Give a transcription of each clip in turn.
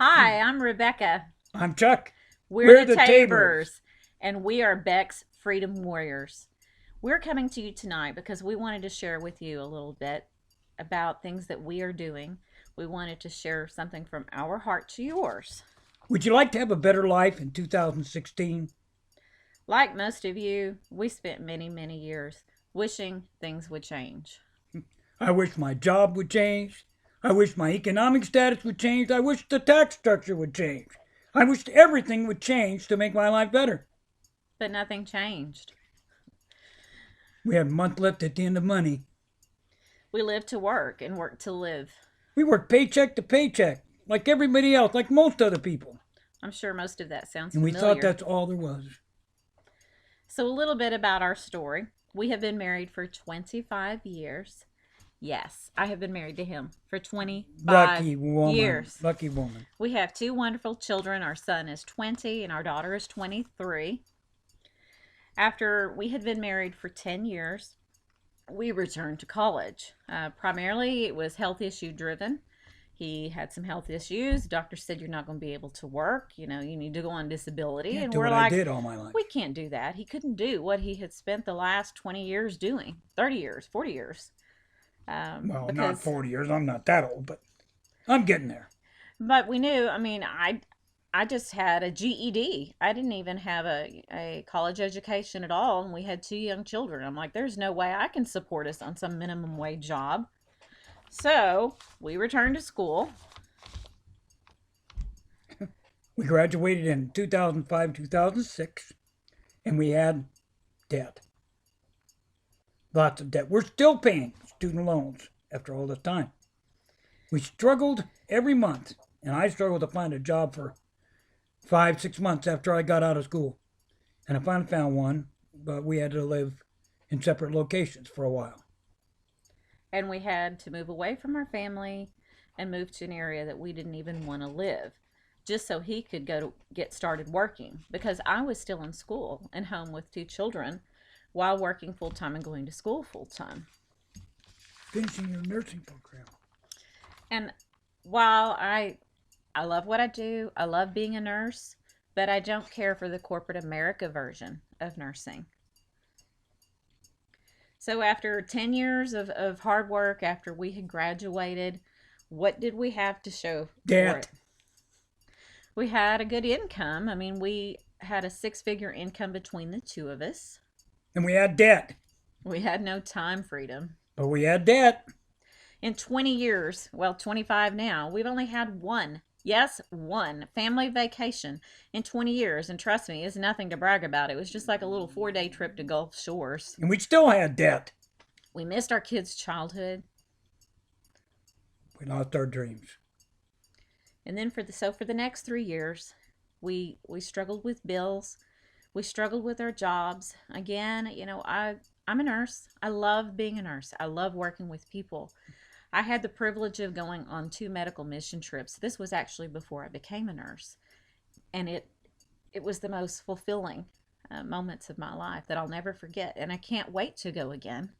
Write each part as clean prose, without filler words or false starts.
Hi, I'm Rebecca. I'm Chuck. We're We're the the Taborers. Tabers, and we are Beck's Freedom Warriors. We're coming to you tonight because we wanted to share with you a little bit about things that we are doing. We wanted to share something from our heart to yours. Would you like to have a better life in 2016? Like most of you, we spent many, many years wishing things would change. I wish my job would change. I wish my economic status would change. I wish the tax structure would change. I wish everything would change to make my life better. But nothing changed. We have a month left at the end of money. We live to work and work to live. We work paycheck to paycheck, like everybody else, like most other people. I'm sure most of that sounds And we familiar. thought that's all there was. So, a little bit about our story. We have been married for 25 years. Yes, I have been married to him for 25 Lucky woman. years. Lucky woman. We have two wonderful children. Our son is 20 and our daughter is 23. After we had been married for 10 years, we returned to college. Primarily, it was health issue driven. He had some health issues. Doctor said you're not going to be able to work. You know, you need to go on disability. Can't And do we're what I like, did all my life. we can't do that. He couldn't do what he had spent the last 20 years doing, 30 years, 40 years. Well, not Because 40 years. I'm not that old, but I'm getting there. But we knew, I mean, I just had a GED. I didn't even have a college education at all, and we had two young children. I'm like, there's no way I can support us on some minimum wage job. So we returned to school. We graduated in 2005, 2006, and we had debt. Lots of debt. We're still paying student loans after all this time. We struggled every month, and I struggled to find a job for 5, 6 months after I got out of school. And I finally found one, but we had to live in separate locations for a while. And we had to move away from our family and move to an area that we didn't even want to live, just so he could go to get started working, because I was still in school and home with two children while working full time and going to school full time. Finishing your nursing program. And while I love what I do, I love being a nurse, but I don't care for the corporate America version of nursing. So after 10 years of hard work, after we had graduated, what did we have to show for Debt. it? We had a good income. I mean, we had a six-figure income between the two of us. And we had debt. We had no time freedom. But we had debt. In 20 years, well, 25 now, we've only had one, yes, one family vacation in 20 years. And trust me, it's nothing to brag about. It was just like a little 4-day trip to Gulf Shores. And we still had debt. We missed our kids' childhood. We lost our dreams. And then for the next 3 years, we struggled with bills. We struggled with our jobs. Again, you know, I'm a nurse. I love being a nurse. I love working with people. I had the privilege of going on 2 medical mission trips. This was actually before I became a nurse. And it was the most fulfilling moments of my life that I'll never forget. And I can't wait to go again.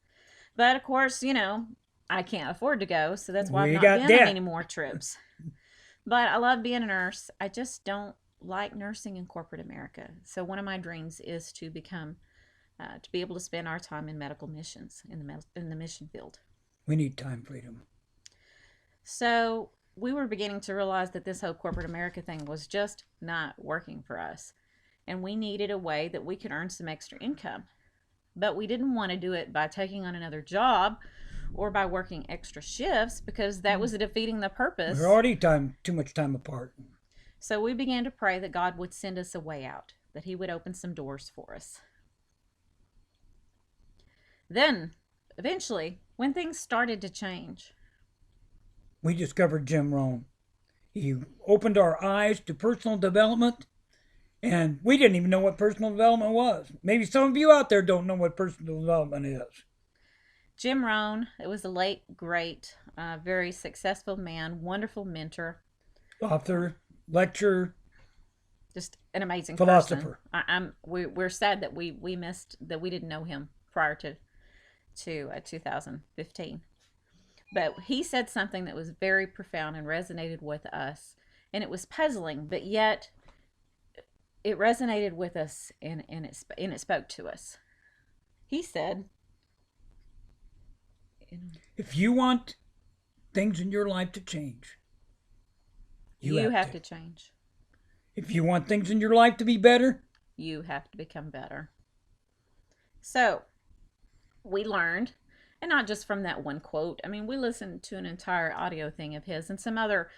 But of course, you know, I can't afford to go. So that's why We I've got not been on debt. any more trips. But I love being a nurse. I just don't like nursing in corporate America. So one of my dreams is to become, to be able to spend our time in medical missions, in the mission field. We need time freedom. So we were beginning to realize that this whole corporate America thing was just not working for us. And we needed a way that we could earn some extra income. But we didn't want to do it by taking on another job or by working extra shifts, because that was defeating the purpose. We're already too much time apart. So we began to pray that God would send us a way out, that He would open some doors for us. Then, eventually, when things started to change, We discovered Jim Rohn. He opened our eyes to personal development, and we didn't even know what personal development was. Maybe some of you out there don't know what personal development is. Jim Rohn, it was a late, great, very successful man, wonderful mentor, Author, lecturer, just an amazing philosopher. person. We're sad that we missed, that we didn't know him prior to 2015. But he said something that was very profound and resonated with us. and it was puzzling, but yet it resonated with us, and it spoke to us. He said, If you want things in your life to change, you "You have have to. to change. If you want things in your life to be better, You have to become better." So we learned, and not just from that one quote. I mean, we listened to an entire audio thing of his and some other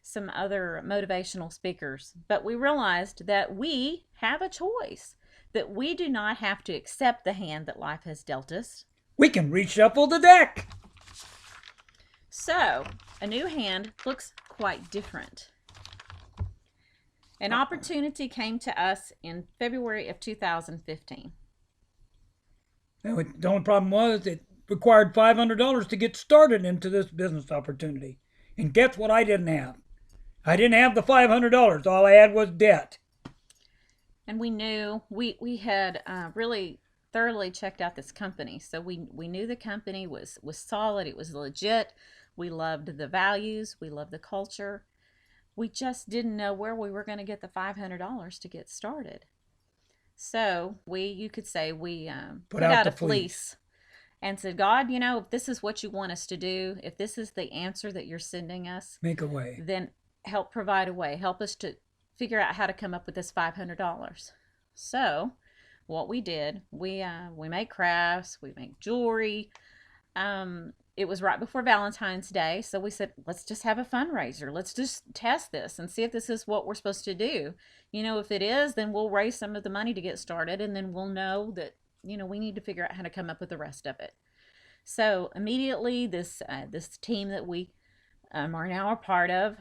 motivational speakers, but we realized that we have a choice, that we do not have to accept the hand that life has dealt us. we can reshuffle the deck. So a new hand looks quite different. An opportunity came to us in February of 2015. Now, the only problem was it required $500 to get started into this business opportunity. And guess what I didn't have? I didn't have the $500. All I had was debt. And we knew we had really thoroughly checked out this company. So we knew the company was solid, it was legit. We loved the values, we loved the culture. We just didn't know where we were going to get the $500 to get started. So you could say, we put out a fleece and said, God, if this is what you want us to do, if this is the answer that you're sending us, Make a way. then help provide a way. Help us to figure out how to come up with this $500. So what we did, we make crafts, we make jewelry. It was right before Valentine's Day, so we said, let's just have a fundraiser. Let's just test this and see if this is what we're supposed to do. If it is, then we'll raise some of the money to get started, and then we'll know that we need to figure out how to come up with the rest of it. So immediately, this team that we are now a part of,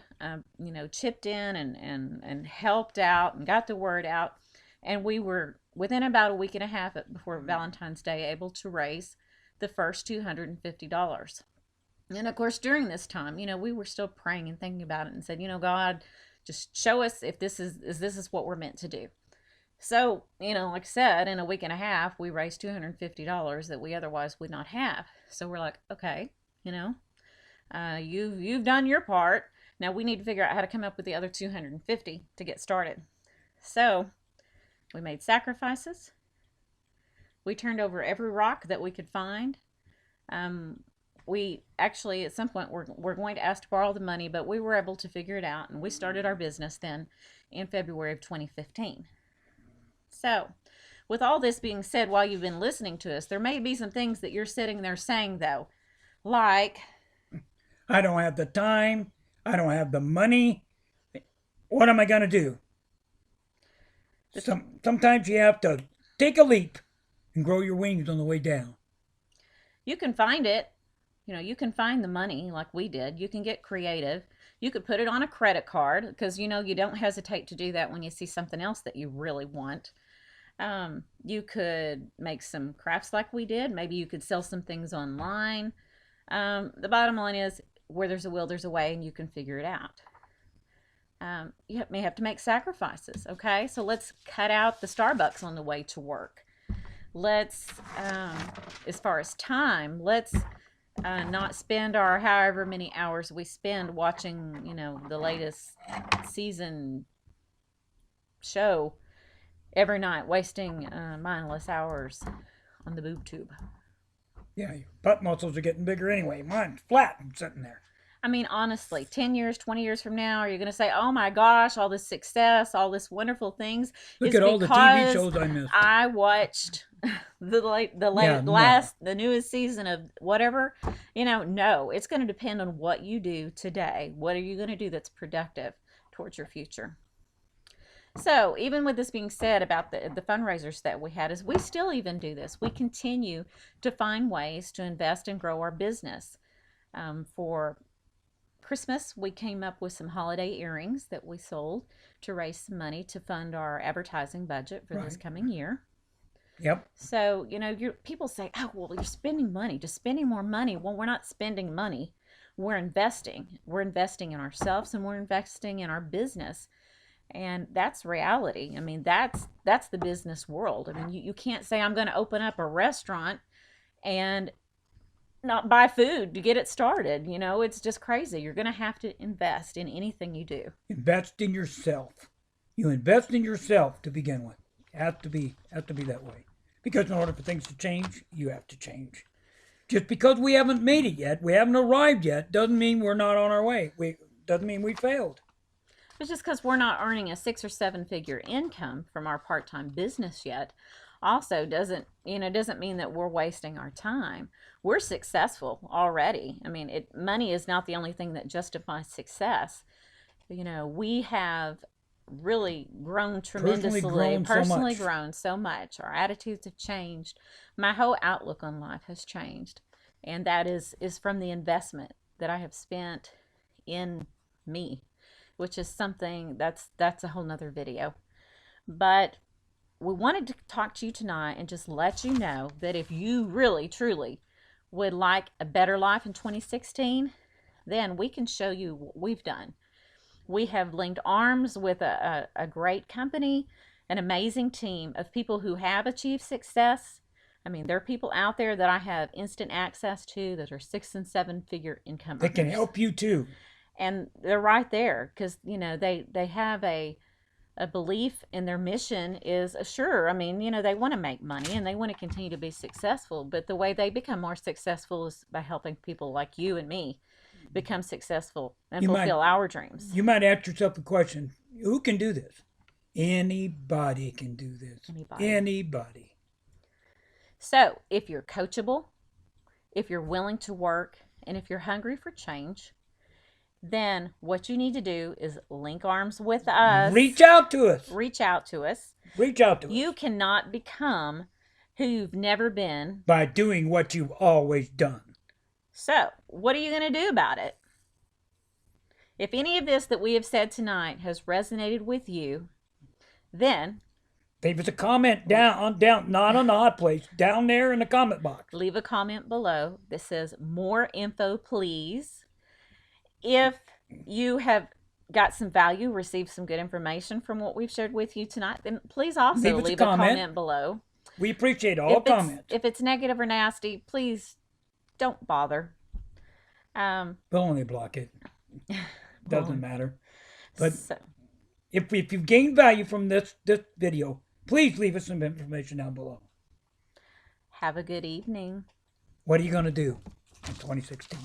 chipped in and helped out and got the word out, and we were within about a week and a half before Valentine's Day able to raise the first $250. And of course, during this time, we were still praying and thinking about it and said, God, just show us if this is what we're meant to do. So, like I said, in a week and a half, we raised $250 that we otherwise would not have. So we're like, okay, you've done your part. Now we need to figure out how to come up with the other 250 to get started. So we made sacrifices. We turned over every rock that we could find. We actually, at some point, we're going to ask to borrow the money, but we were able to figure it out, and we started our business then in February of 2015. So, with all this being said, while you've been listening to us, there may be some things that you're sitting there saying, though, like, I don't have the time. I don't have the money. What am I going to do? Sometimes you have to take a leap and grow your wings on the way down. You can find it. You can find the money like we did. You can get creative. You could put it on a credit card because, you don't hesitate to do that when you see something else that you really want. You could make some crafts like we did. Maybe you could sell some things online. The bottom line is, where there's a will, there's a way, and you can figure it out. You may have to make sacrifices, okay? So let's cut out the Starbucks on the way to work. Let's, as far as time, let's not spend our however many hours we spend watching, the latest season show every night, wasting mindless hours on the boob tube. Yeah, your butt muscles are getting bigger anyway. Mine's flat and sitting there. I mean, honestly, 10 years, 20 years from now, are you going to say, oh my gosh, all this success, all this wonderful things? Look at all the TV shows I missed. I watched the newest season of whatever. No, it's going to depend on what you do today. What are you going to do that's productive towards your future? So even with this being said about the fundraisers that we had, is we still even do this. We continue to find ways to invest and grow our business. For Christmas, we came up with some holiday earrings that we sold to raise some money to fund our advertising budget for this coming year. Yep. So, people say, oh, well, you're spending money, just spending more money. Well, we're not spending money. We're investing. We're investing in ourselves, and we're investing in our business. And that's reality. I mean, that's the business world. I mean, you can't say, I'm going to open up a restaurant and not buy food to get it started. It's just crazy. You're going to have to invest in anything you do. Invest in yourself. You invest in yourself to begin with. Have to be that way. Because in order for things to change, you have to change. Just because we haven't made it yet, we haven't arrived yet, doesn't mean we're not on our way. Doesn't mean we failed. But just because we're not earning a 6 or 7 figure income from our part-time business yet, also doesn't mean that we're wasting our time. We're successful already. I mean, money is not the only thing that justifies success. We have really grown tremendously, personally grown so much. Our attitudes have changed. My whole outlook on life has changed. And that is from the investment that I have spent in me, which is something that's a whole nother video. But we wanted to talk to you tonight and just let you know that if you really truly would like a better life in 2016, then we can show you what we've done. We have linked arms with a great company, an amazing team of people who have achieved success. I mean, there are people out there that I have instant access to that are 6 and 7 figure income They can earners. help you too. And they're right there because, they have a belief in their mission is sure. I mean, they want to make money and they want to continue to be successful. But the way they become more successful is by helping people like you and me become successful and fulfill our dreams. You might ask yourself the question, who can do this? Anybody can do this. Anybody. So if you're coachable, if you're willing to work, and if you're hungry for change, then what you need to do is link arms with us. Reach out to us. Reach out to us. Reach out to us. You cannot become who you've never been by doing what you've always done. So, what are you going to do about it? If any of this that we have said tonight has resonated with you, then leave us a comment down, not on the hot place, down there in the comment box. Leave a comment below that says more info, please. If you have got some value, received some good information from what we've shared with you tonight, then please also leave a comment below. We appreciate all comments. If it's negative or nasty, please don't bother. We'll only block it. Doesn't matter. But if you've gained value from this video, please leave us some information down below. Have a good evening. What are you going to do in 2016?